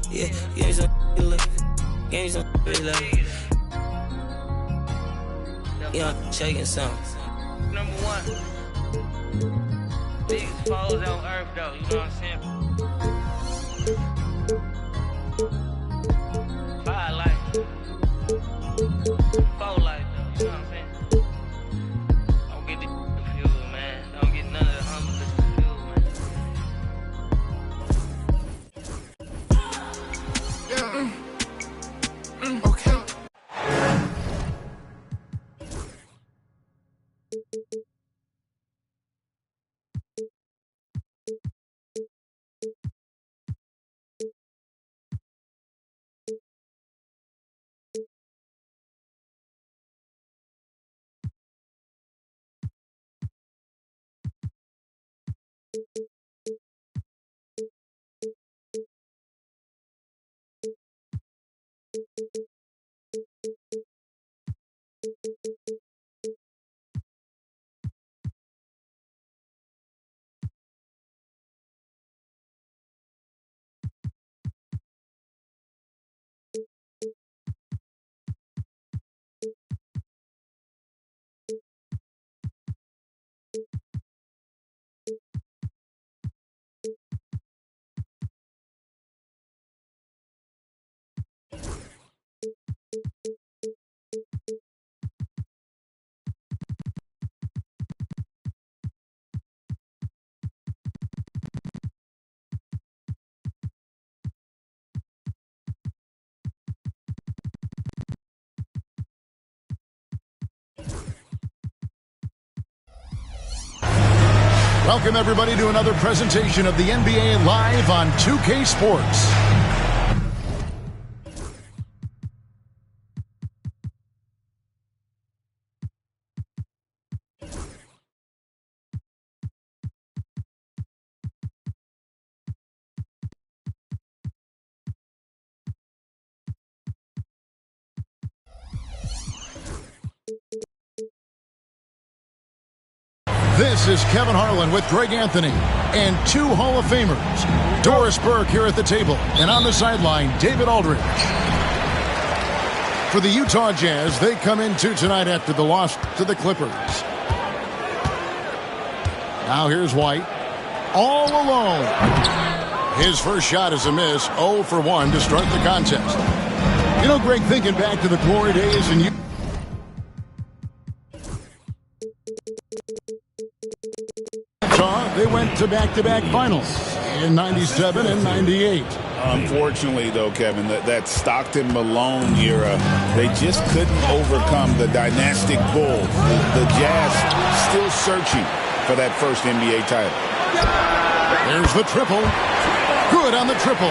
Yeah, give me some look. Give me some love. Yeah, I'm shaking something. Number one. Biggest foes on earth, though. You know what I'm saying? Fire life. Foe life, though. You know what I'm saying? Don't get the confused, man. Don't get none of the humble confused, man. Okay. Welcome, everybody, to another presentation of the NBA Live on 2K Sports. This is Kevin Harlan with Greg Anthony and two Hall of Famers, Doris Burke here at the table, and on the sideline, David Aldridge. For the Utah Jazz, they come into tonight after the loss to the Clippers. Now here's White, all alone. His first shot is a miss, 0 for 1 to start the contest. You know, Greg, thinking back to the glory days and they went to back-to-back finals in 97 and 98. Unfortunately, though, Kevin, that Stockton Malone era, they just couldn't overcome the dynastic bull. The Jazz still searching for that first NBA title. There's the triple. Good on the triple.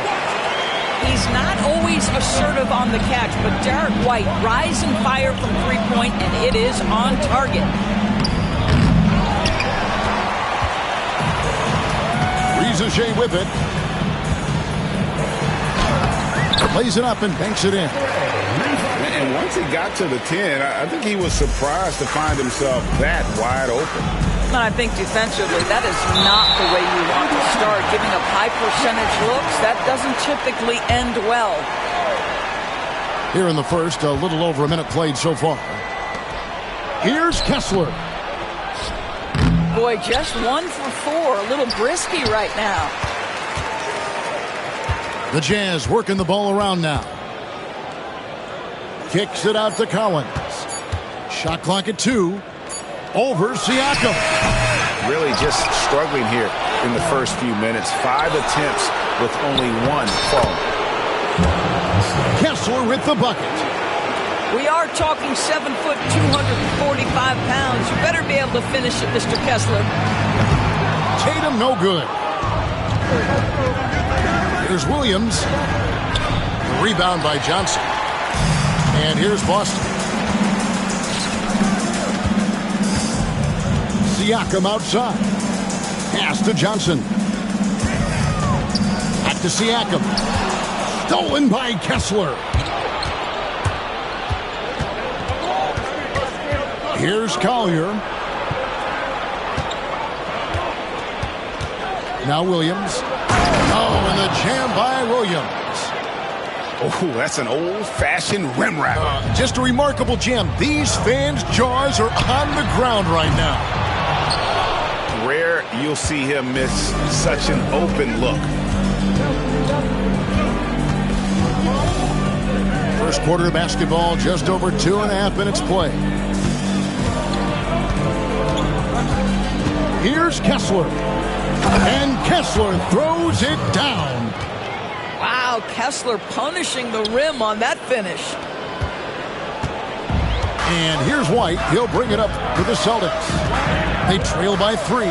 He's not always assertive on the catch, but Derek White, rise and fire from three-point, and it is on target. Rizachet with it. Plays it up and banks it in. And once he got to the 10, I think he was surprised to find himself that wide open. And I think defensively, that is not the way you want to start. Giving up high percentage looks, that doesn't typically end well. Here in the first, a little over a minute played so far. Here's Kessler. Boy, just 1 for 4. A little brisky right now. The Jazz working the ball around now. Kicks it out to Collins. Shot clock at 2. Over Siakam. Really just struggling here in the first few minutes. 5 attempts with only 1 fall. Kessler with the bucket. We are talking 7 foot, 245 pounds. You better be able to finish it, Mr. Kessler. Tatum, no good. Here's Williams. The rebound by Johnson. And here's Boston. Siakam outside. Pass to Johnson. Back to Siakam. Stolen by Kessler. Here's Collier. Now Williams. Oh, and the jam by Williams. Oh, that's an old-fashioned rim wrapper. Just a remarkable gem. These fans' jaws are on the ground right now. Rare you'll see him miss such an open look. First quarter of basketball, just over 2.5 minutes play. Here's Kessler. And Kessler throws it down. Wow, Kessler punishing the rim on that finish. And here's White. He'll bring it up with the Celtics. They trail by 3.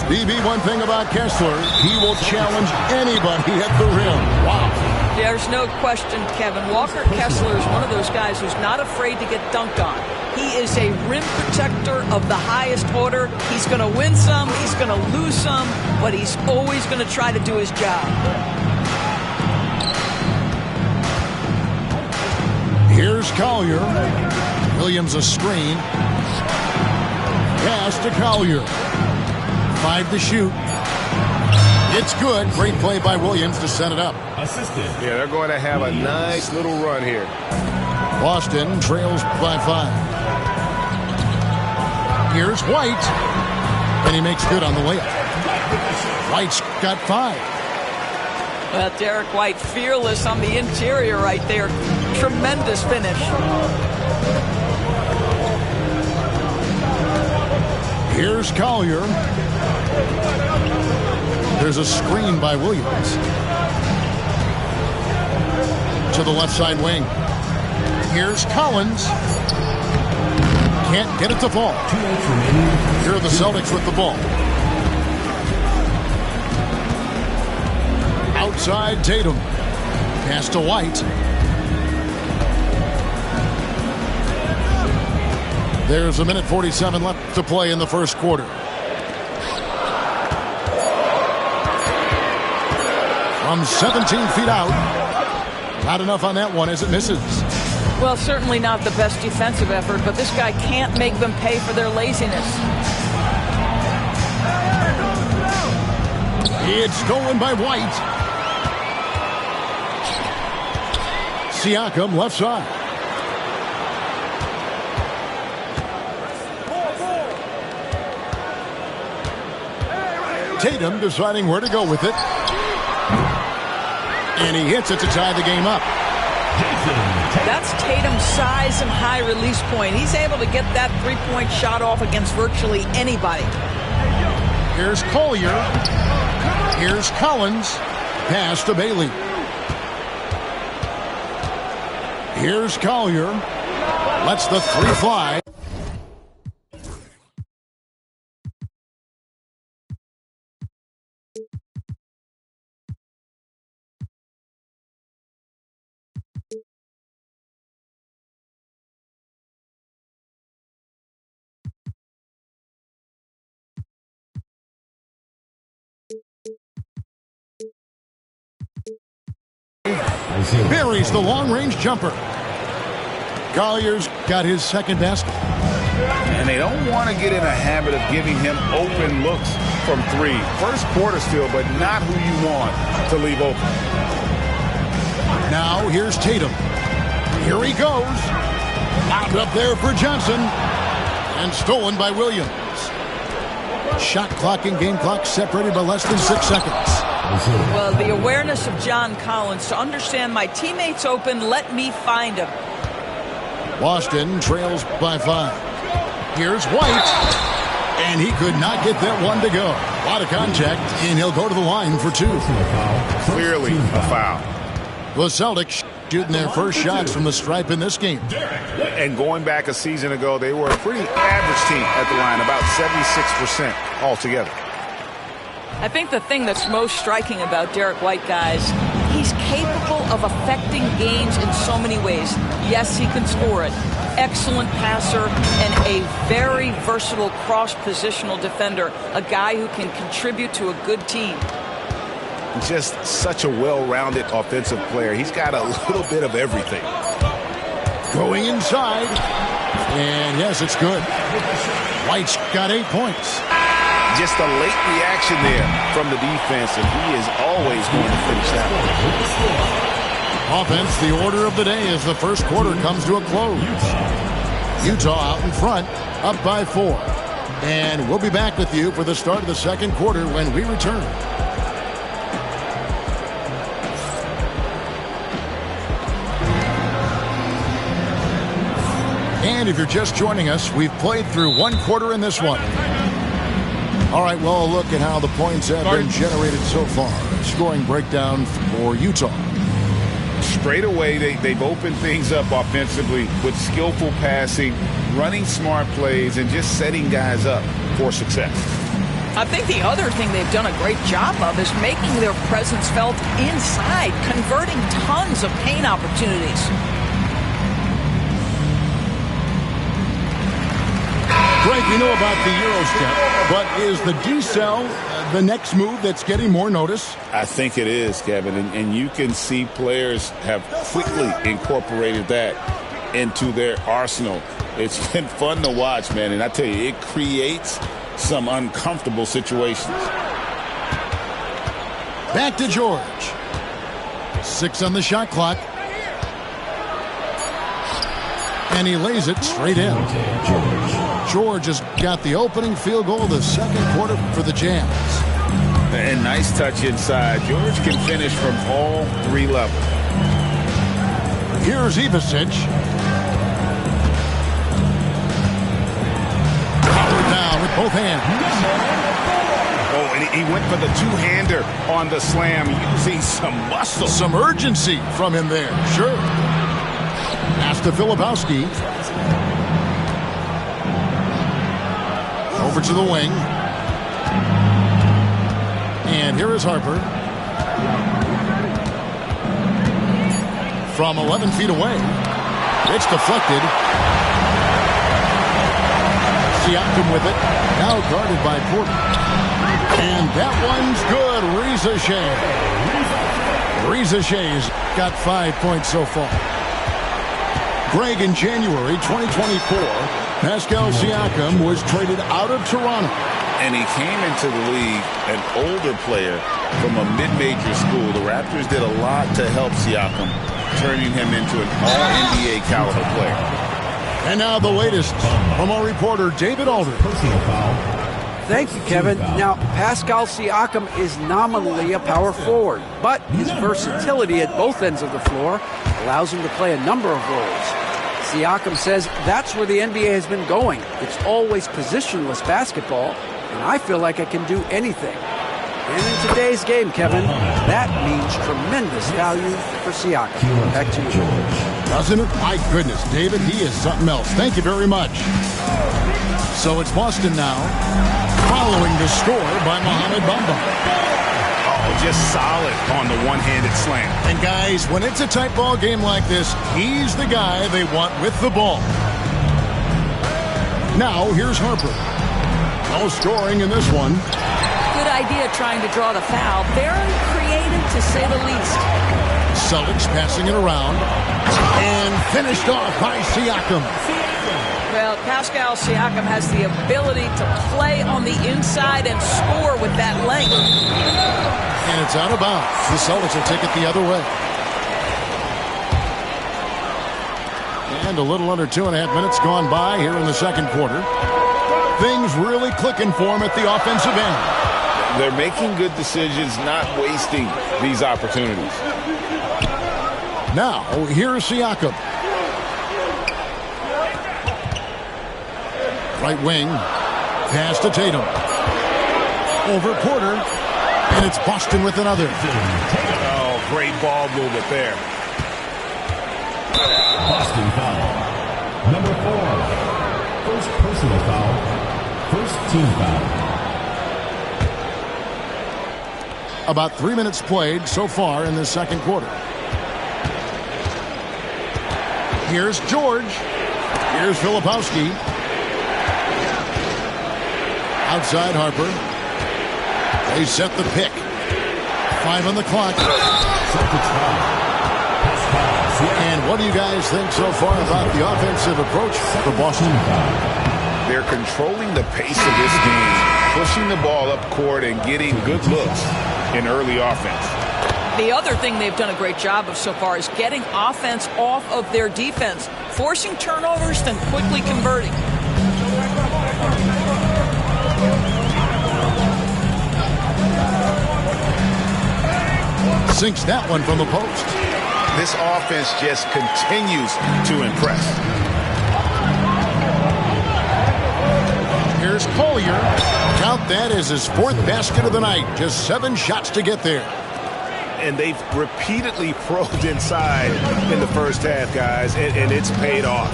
BB, one thing about Kessler, he will challenge anybody at the rim. Wow. There's no question, Kevin. Walker Kessler is one of those guys who's not afraid to get dunked on. He is a rim protector of the highest order. He's going to win some, he's going to lose some, but he's always going to try to do his job. Here's Collier. Williams a screen. Pass to Collier. 5 to shoot. It's good. Great play by Williams to set it up. Yeah, they're going to have a nice little run here. Boston trails by 5. Here's White. And he makes good on the layup. White's got 5. Well, Derek White fearless on the interior right there. Tremendous finish. Here's Collier. There's a screen by Williams. To the left side wing. Here's Collins. Can't get it to fall. Here are the Celtics with the ball. Outside Tatum. Pass to White. There's 1:47 left to play in the first quarter. From 17 feet out. Not enough on that one as it misses. Well, certainly not the best defensive effort, but this guy can't make them pay for their laziness. It's stolen by White. Siakam left side. Tatum deciding where to go with it. And he hits it to tie the game up. That's Tatum's size and high release point. He's able to get that three-point shot off against virtually anybody. Here's Collier. Here's Collins. Pass to Bailey. Here's Collier. Lets the 3 fly. Buries the long-range jumper. Collier's got his second basket. And they don't want to get in a habit of giving him open looks from 3. First quarter still, but not who you want to leave open. Now here's Tatum. Here he goes. Knocked up there for Johnson. And stolen by Williams. Shot clock and game clock separated by less than 6 seconds. Well, the awareness of John Collins to understand my teammate's open, let me find him. Boston trails by 5. Here's White. And he could not get that one to go. A lot of contact, and he'll go to the line for 2. Clearly a foul. The Celtics shooting their first shots from the stripe in this game. And going back a season ago, they were a pretty average team at the line, about 76% altogether. I think the thing that's most striking about Derek White, guys, he's capable of affecting games in so many ways. Yes, he can score it. Excellent passer and a very versatile cross-positional defender, a guy who can contribute to a good team. Just such a well-rounded offensive player. He's got a little bit of everything. Going inside. And yes, it's good. White's got 8 points. Just a late reaction there from the defense, and he is always going to finish that one. Offense, the order of the day as the first quarter comes to a close. Utah out in front, up by 4. And we'll be back with you for the start of the second quarter when we return. And if you're just joining us, we've played through one quarter in this one. All right, well, look at how the points have been generated so far. Scoring breakdown for Utah. Straight away, they've opened things up offensively with skillful passing, running smart plays, and just setting guys up for success. I think the other thing they've done a great job of is making their presence felt inside, converting tons of paint opportunities. Greg, we know about the Euro step, but is the decel the next move that's getting more notice? I think it is, Kevin, and you can see players have quickly incorporated that into their arsenal. It's been fun to watch, man, and I tell you, it creates some uncomfortable situations. Back to George. 6 on the shot clock. And he lays it straight in. George has got the opening field goal of the second quarter for the Jazz. And nice touch inside. George can finish from all 3 levels. Here's Ivicic. Powered down with both hands. Oh, and he went for the two-hander on the slam, using some muscle. Some urgency from him there, sure. Pass to Filipowski. Over to the wing. And here is Harper. From 11 feet away. It's deflected. Siakam with it. Now guarded by Porter. And that one's good. Reza Shea. Reza Shea's got 5 points so far. Greg, in January 2024, Pascal Siakam was traded out of Toronto. And he came into the league an older player from a mid-major school. The Raptors did a lot to help Siakam, turning him into an all-NBA caliber player. And now the latest from our reporter, David Aldridge. Thank you, Kevin. Now, Pascal Siakam is nominally a power forward, but his versatility at both ends of the floor allows him to play a number of roles. Siakam says that's where the NBA has been going. It's always positionless basketball, and I feel like I can do anything. And in today's game, Kevin, that means tremendous value for Siakam. Back to you. Doesn't it? My goodness, David, he is something else. Thank you very much. So it's Boston now, following the score by Mohamed Bamba. Oh, just solid on the one-handed slam. And guys, when it's a tight ball game like this, he's the guy they want with the ball. Now, here's Harper. No scoring in this one. Good idea trying to draw the foul. Very creative, to say the least. Celtics passing it around. And finished off by Siakam. Well, Pascal Siakam has the ability to play on the inside and score with that length. And it's out of bounds. The Celtics will take it the other way. And a little under 2.5 minutes gone by here in the second quarter. Things really clicking for him at the offensive end. They're making good decisions, not wasting these opportunities. Now, here's Siakam. Right wing. Pass to Tatum. Over Porter. And it's Boston with another. Oh, great ball movement there. Boston foul. Number 4. First personal foul. First team foul. About 3 minutes played so far in the second quarter. Here's George. Here's Filipowski. Outside Harper. They set the pick. 5 on the clock. And what do you guys think so far about the offensive approach for Boston? They're controlling the pace of this game, pushing the ball up court and getting good looks in early offense. The other thing they've done a great job of so far is getting offense off of their defense, forcing turnovers, then quickly converting. Sinks that one from the post. This offense just continues to impress. Here's Collier. Count that as his 4th basket of the night. Just 7 shots to get there. And they've repeatedly probed inside in the first half, guys, and it's paid off.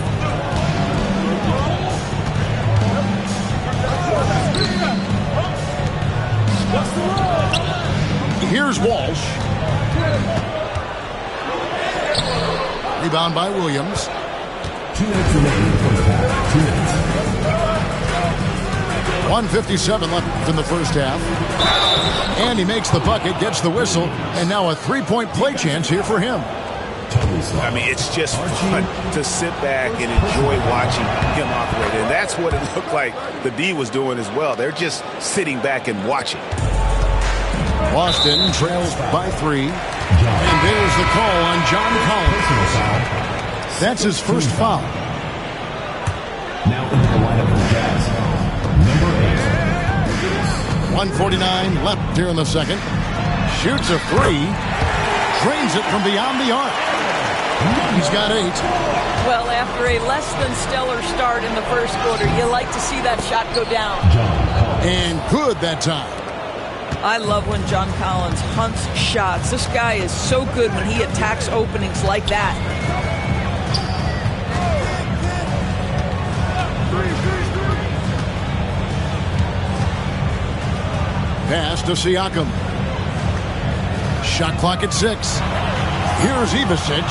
Here's Walsh. Rebound by Williams. 2 minutes remaining first half. 2 minutes. 1:57 left in the first half. And he makes the bucket, gets the whistle, and now a 3-point play chance here for him. I mean, it's just fun to sit back and enjoy watching him operate. And that's what it looked like the D was doing as well. They're just sitting back and watching. Boston trails by 3. And there's the call on John Collins. That's his first foul. Now into the lineup for the Jazz. Number 8. 1:49 left here in the second. Shoots a 3. Drains it from beyond the arc. He's got 8. Well, after a less than stellar start in the first quarter, you like to see that shot go down. And good that time. I love when John Collins hunts shots. This guy is so good when he attacks openings like that. Pass to Siakam. Shot clock at 6. Here's Ivicic.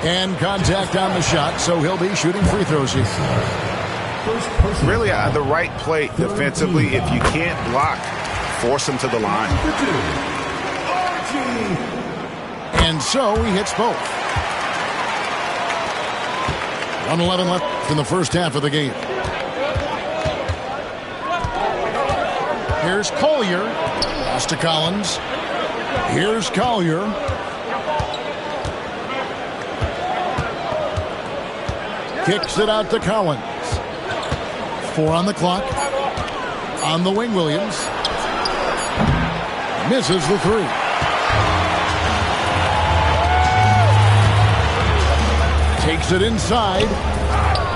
And contact on the shot, so he'll be shooting free throws here. Really the right play defensively. If you can't block, force him to the line. And so he hits both. 1:11 left in the first half of the game. Here's Collier. Pass to Collins. Here's Collier. Kicks it out to Collins. 4 on the clock. On the wing, Williams. Misses the 3. Takes it inside.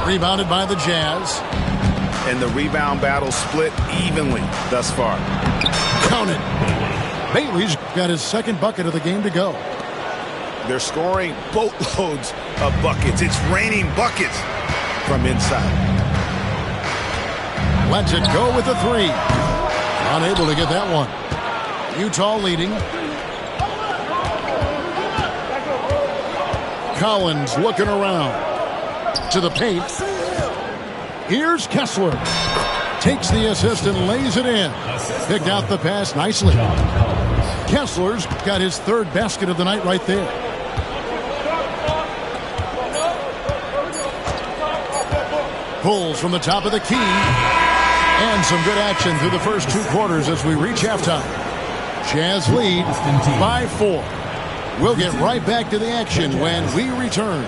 Rebounded by the Jazz. And the rebound battle split evenly thus far. Count it. Bailey's got his 2nd bucket of the game to go. They're scoring boatloads of buckets. It's raining buckets from inside. Lets it go with a 3. Unable to get that one. Utah leading. Collins looking around. To the paint. Here's Kessler. Takes the assist and lays it in. Picked out the pass nicely. Kessler's got his 3rd basket of the night right there. Pulls from the top of the key. And some good action through the first 2 quarters as we reach halftime. Jazz lead by 4. We'll get right back to the action when we return.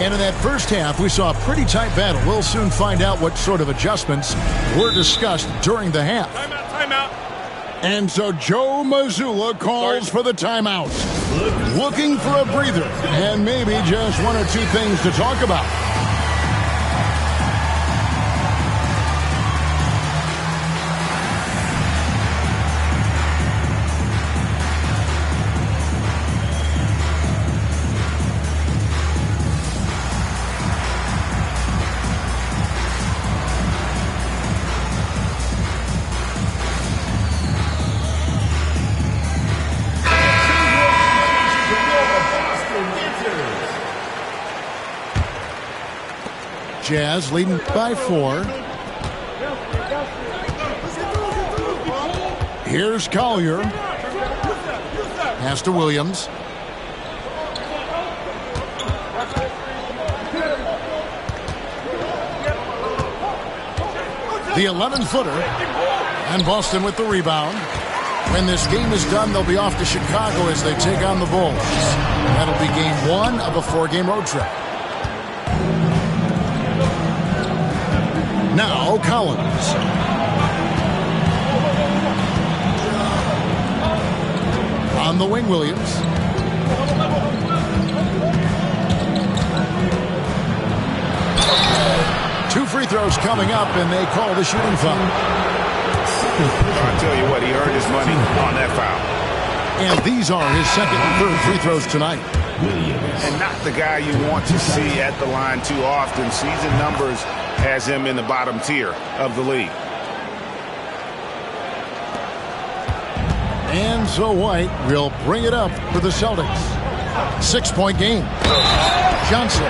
And in that first half, we saw a pretty tight battle. We'll soon find out what sort of adjustments were discussed during the half. Timeout. And so Joe Mazzulla calls for the timeout. Looking for a breather and maybe just 1 or 2 things to talk about. Jazz leading by 4. Here's Collier. Pass to Williams. The 11-footer. And Boston with the rebound. When this game is done, they'll be off to Chicago as they take on the Bulls. That'll be game 1 of a 4-game road trip. Now Collins. On the wing, Williams. Two free throws coming up, and they call the shooting foul. I'll tell you what, he earned his money on that foul. And these are his second and third free throws tonight. And not the guy you want to see at the line too often. Season numbers has him in the bottom tier of the league. And so White will bring it up for the Celtics. 6-point game. Johnson.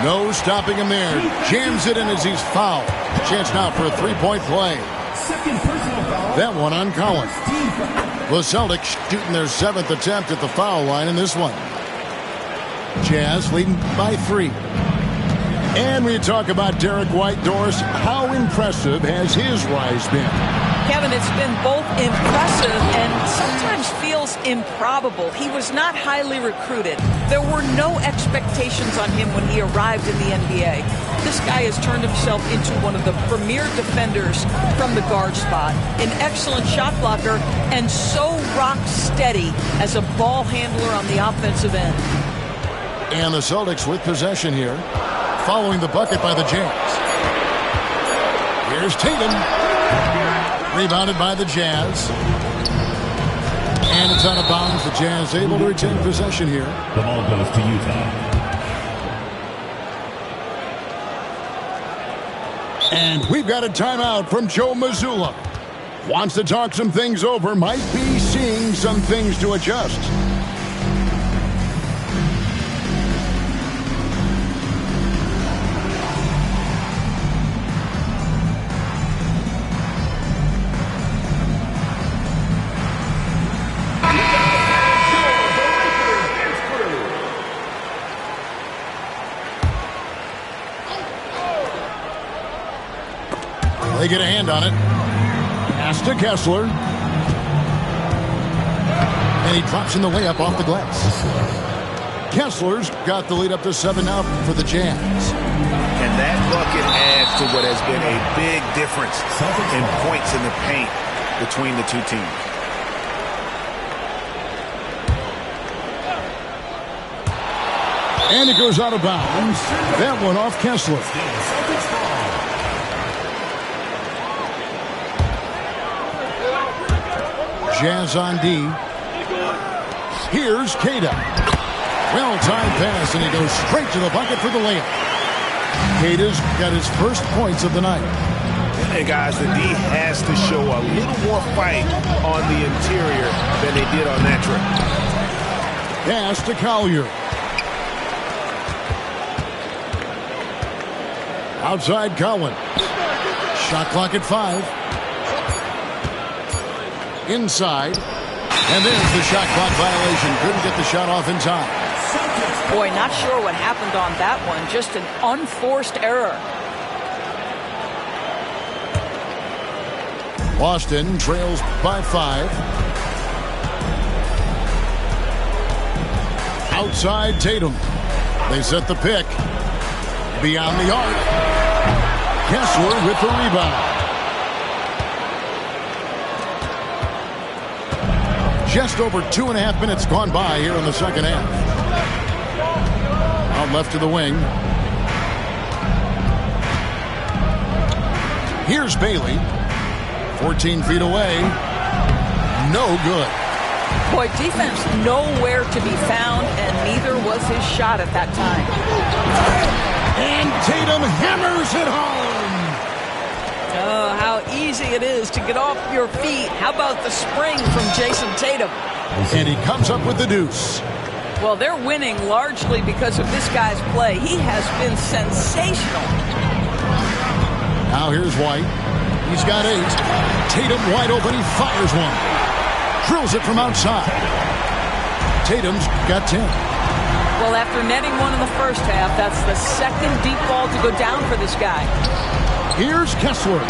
No stopping him there. Jams it in as he's fouled. Chance now for a 3-point play. That one on Collins. The Celtics shooting their 7th attempt at the foul line in this one. Jazz leading by 3. And we talk about Derek White. Doris, how impressive has his rise been? Kevin, it's been both impressive and sometimes feels improbable. He was not highly recruited. There were no expectations on him when he arrived in the NBA. This guy has turned himself into one of the premier defenders from the guard spot, an excellent shot blocker, and so rock steady as a ball handler on the offensive end. And the Celtics with possession here, following the bucket by the Jazz. Here's Tatum. Rebounded by the Jazz. And it's out of bounds. The Jazz able to retain possession here. The ball goes to Utah. And we've got a timeout from Joe Mazzulla. Wants to talk some things over. Might be seeing some things to adjust. They get a hand on it. Pass to Kessler. And he drops in the layup off the glass. Kessler's got the lead up to 7 now for the Jazz. And that bucket adds to what has been a big difference in points in the paint between the two teams. And it goes out of bounds. That one off Kessler. Jazz on D. Here's Queta. Well-timed pass, and he goes straight to the bucket for the layup. Queta's got his first points of the night. And guys, the D has to show a little more fight on the interior than they did on that trip. Pass to Collier. Outside Collins. Shot clock at 5. Inside. And there's the shot clock violation. Couldn't get the shot off in time. Boy, not sure what happened on that one. Just an unforced error. Boston trails by 5. Outside Tatum. They set the pick. Beyond the arc. Kessler with the rebound. Just over 2.5 minutes gone by here in the second half. Out left to the wing. Here's Bailey. 14 feet away. No good. Boy, defense nowhere to be found, and neither was his shot at that time. And Tatum hammers it home. Oh, how easy it is to get off your feet. How about the spring from Jason Tatum? And he comes up with the deuce. Well, they're winning largely because of this guy's play. He has been sensational. Now here's White. He's got 8. Tatum wide open. He fires one. Drills it from outside. Tatum's got 10. Well, after netting one in the first half, that's the second deep ball to go down for this guy. Here's Kessler.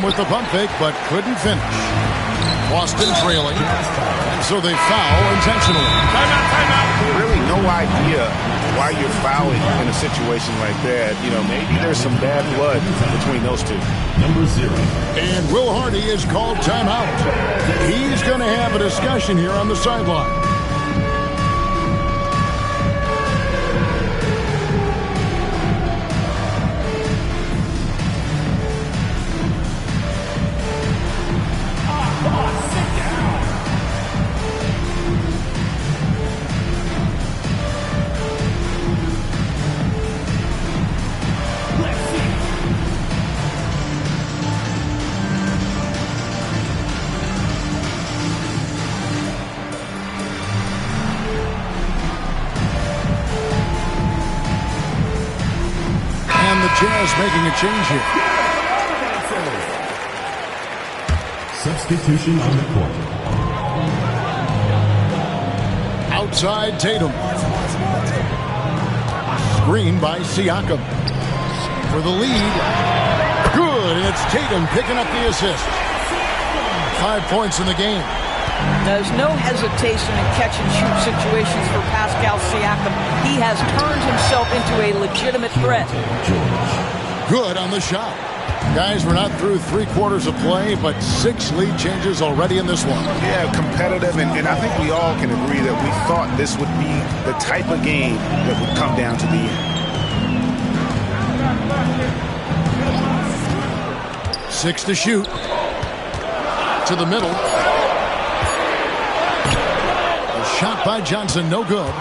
Siakam with the pump fake, but couldn't finish. Boston trailing, and so they foul intentionally. Timeout. Really no idea why you're fouling in a situation like that. You know, maybe there's some bad blood between those two. Number 0. And Will Hardy is called timeout. He's going to have a discussion here on the sideline. Jazz making a change here. Substitution on the court. Outside Tatum. Screen by Siakam. For the lead. Good, and it's Tatum picking up the assist. 5 points in the game. There's no hesitation in catch-and-shoot situations for Pascal Siakam. He has turned himself into a legitimate threat. Good on the shot. Guys, we're not through 3/4 of play, but 6 lead changes already in this one. Yeah, competitive, and I think we all can agree that we thought this would be the type of game that would come down to the end. 6 to shoot. To the middle. Shot by Johnson, no good.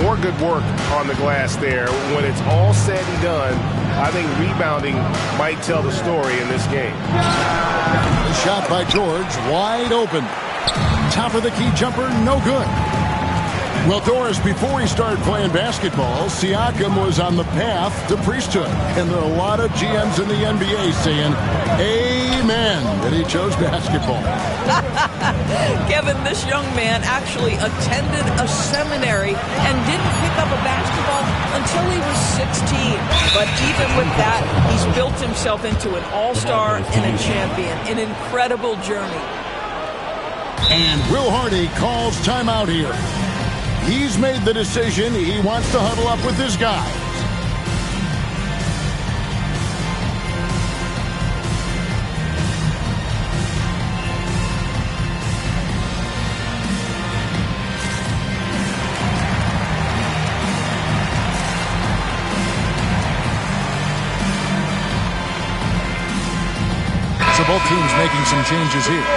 More good work on the glass there. When it's all said and done, I think rebounding might tell the story in this game. The shot by George, wide open. Top of the key jumper, no good. Well, Doris, before he started playing basketball, Siakam was on the path to priesthood. And there are a lot of GMs in the NBA saying, amen, that he chose basketball. Kevin, this young man actually attended a seminary and didn't pick up a basketball until he was 16. But even with that, he's built himself into an all-star and a champion. An incredible journey. And Will Hardy calls timeout here. He's made the decision. He wants to huddle up with his guys. So both teams making some changes here.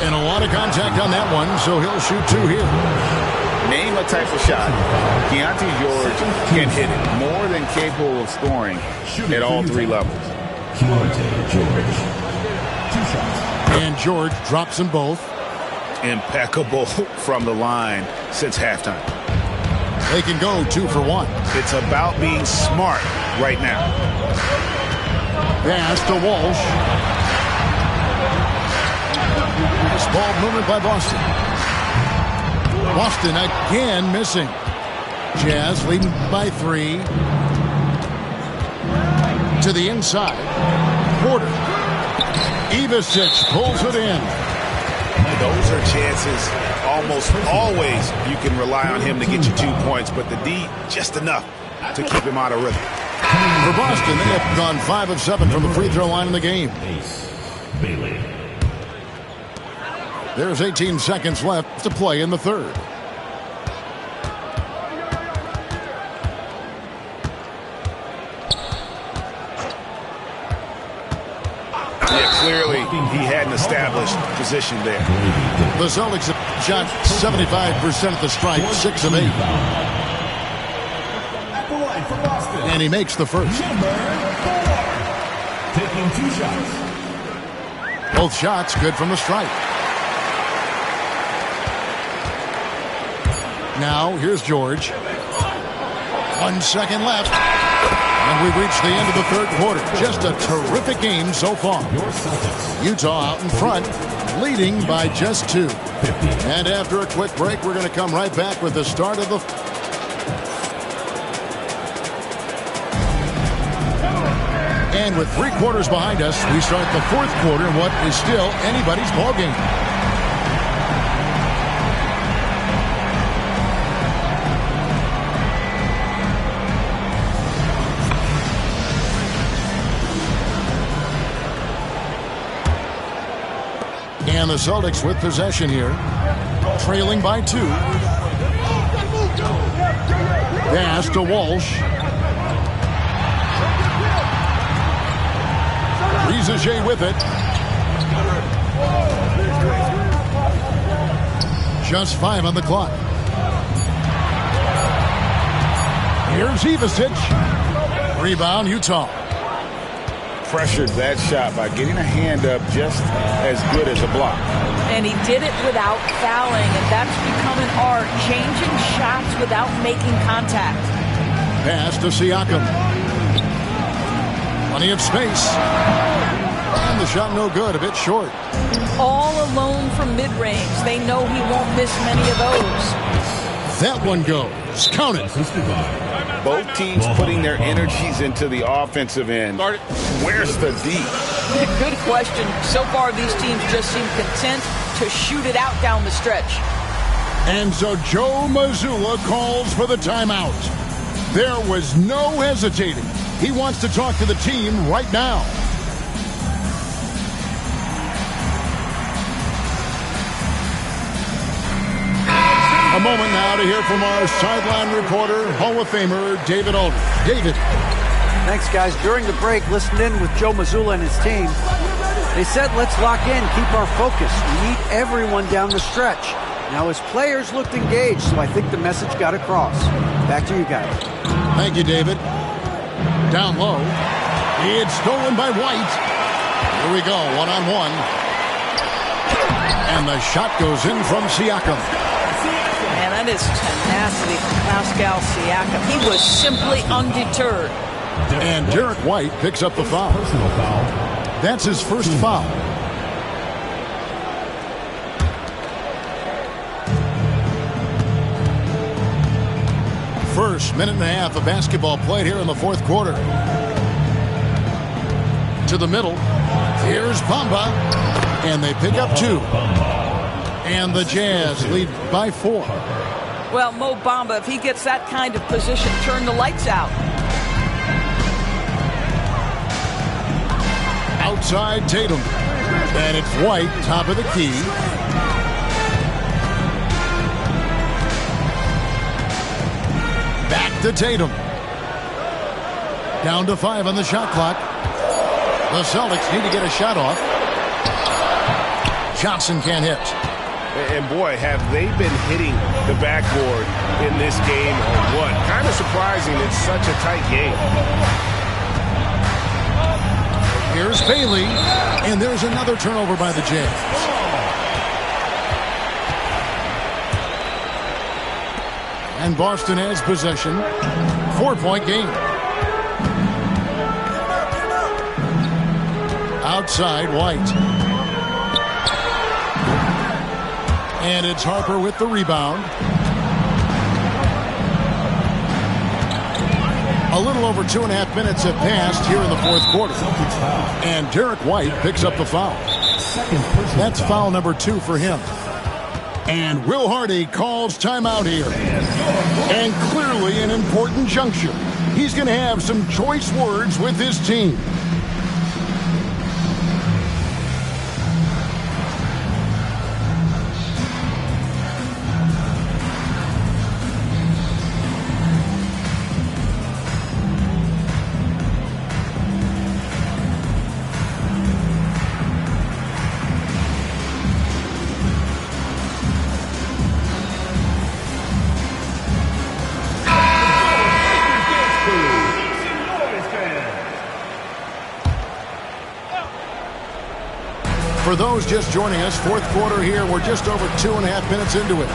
And a lot of contact on that one, so he'll shoot 2 here. Name a type of shot Keontae George can hit it. More than capable of scoring at all 3 levels. Keontae George. 2 shots. And George drops them both. Impeccable from the line since halftime. They can go 2 for 1. It's about being smart right now. Pass to Walsh. Nice ball movement by Boston. Boston again missing. Jazz leading by 3. To the inside. Porter. Ivicic pulls it in. Those are chances almost always you can rely on him to get you 2 points, but the D just enough to keep him out of rhythm. For Boston, they have gone 5 of 7 from the free throw line in the game. Ace Bailey. There's 18 seconds left to play in the third. Yeah, clearly he had an established position there. The Celtics have shot 75% at the stripe, 6 of 8. At the line for Boston. And he makes the first. Number 4. Taking 2 shots. Both shots good from the stripe. Now, here's George. 1 second left. And we've reached the end of the third quarter. Just a terrific game so far. Utah out in front, leading by just 2. And after a quick break, we're going to come right back with the start of the... And with 3 quarters behind us, we start the 4th quarter in what is still anybody's ballgame. And the Celtics with possession here, trailing by 2. Pass to Walsh. Rizaje with it. Just 5 on the clock. Here's Ivasic. Rebound, Utah. Pressured that shot by getting a hand up just as good as a block. And he did it without fouling, and that's become an art, changing shots without making contact. Pass to Siakam. Plenty of space. And the shot no good, a bit short. All alone from mid-range. They know he won't miss many of those. That one goes. Count it. Both teams putting their energies into the offensive end. Where's the D? Good question. So far, these teams just seem content to shoot it out down the stretch. And so Joe Mazzulla calls for the timeout. There was no hesitating. He wants to talk to the team right now. A moment now to hear from our sideline reporter, Hall of Famer David Aldridge. David. Thanks, guys. During the break, listened in with Joe Mazzulla and his team. They said, let's lock in, keep our focus. We need everyone down the stretch. Now, his players looked engaged, so I think the message got across. Back to you guys. Thank you, David. Down low. It's stolen by White. Here we go, one-on-one. And the shot goes in from Siakam. Man, that is tenacity from Pascal Siakam. He was simply undeterred. And Derek White picks up the foul. That's his first foul. First minute and a half of basketball played here in the 4th quarter. To the middle. Here's Bamba. And they pick up 2. And the Jazz lead by 4. Well, Mo Bamba, if he gets that kind of position, turn the lights out. Outside Tatum. And it's White, top of the key. Back to Tatum. Down to 5 on the shot clock. The Celtics need to get a shot off. Johnson can't hit. And boy, have they been hitting the backboard in this game or what? Kind of surprising. It's such a tight game. Here's Bailey. And there's another turnover by the Jazz. And Boston has possession. 4-point game. Outside, White. And it's Harper with the rebound. A little over 2.5 minutes have passed here in the 4th quarter. And Derek White picks up the foul. That's foul number 2 for him. And Will Hardy calls timeout here. And clearly an important juncture. He's going to have some choice words with his team. For those just joining us, 4th quarter here. We're just over 2.5 minutes into it.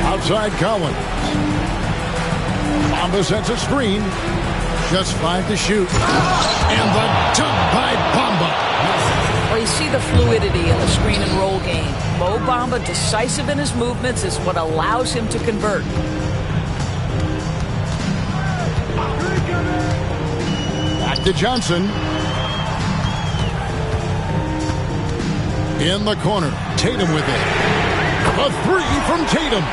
Outside Collins. Bamba sets a screen. Just 5 to shoot. And the dunk by Bamba. Well, he see the fluidity in the screen and roll game. Mo Bamba, decisive in his movements, is what allows him to convert. Back to Johnson. In the corner, Tatum with it. A three from Tatum.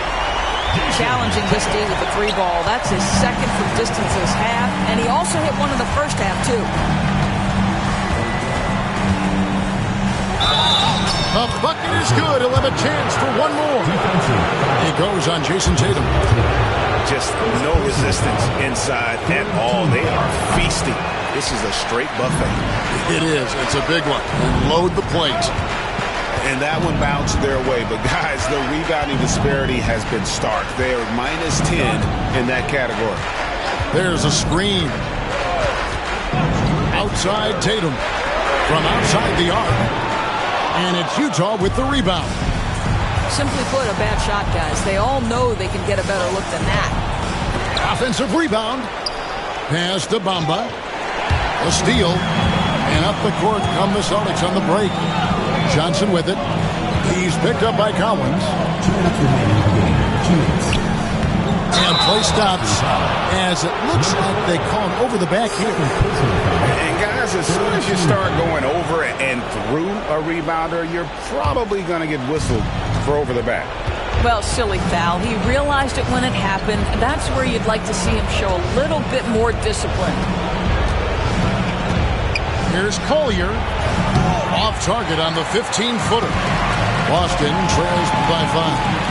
Challenging this D with the three ball. That's his second from distance this half, and he also hit one in the first half, too. The bucket is good. He'll have a chance for one more. He goes on Jason Tatum. Just no resistance inside at all. They are feasting. This is a straight buffet. It is. It's a big one. And load the plate. And that one bounced their way. But, guys, the rebounding disparity has been stark. They are minus 10 in that category. There's a screen. Outside Tatum. From outside the arc. And it's Utah with the rebound. Simply put, a bad shot, guys. They all know they can get a better look than that. Offensive rebound. Pass to Bamba. A steal. And up the court come the Celtics on the break. Johnson with it. He's picked up by Collins. 2 minutes remaining in the game. 2 minutes. And play stops as it looks like they call him over the back here. And guys, as soon as you start going over and through a rebounder, you're probably going to get whistled for over the back. Well, silly foul. He realized it when it happened. That's where you'd like to see him show a little bit more discipline. Here's Collier. Off target on the 15-footer. Boston trails by 5.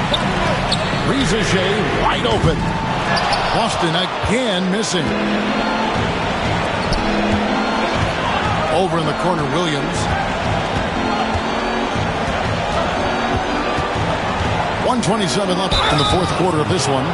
Rizaje wide open. Boston again missing. Over in the corner, Williams. 1:27 left in the fourth quarter of this one.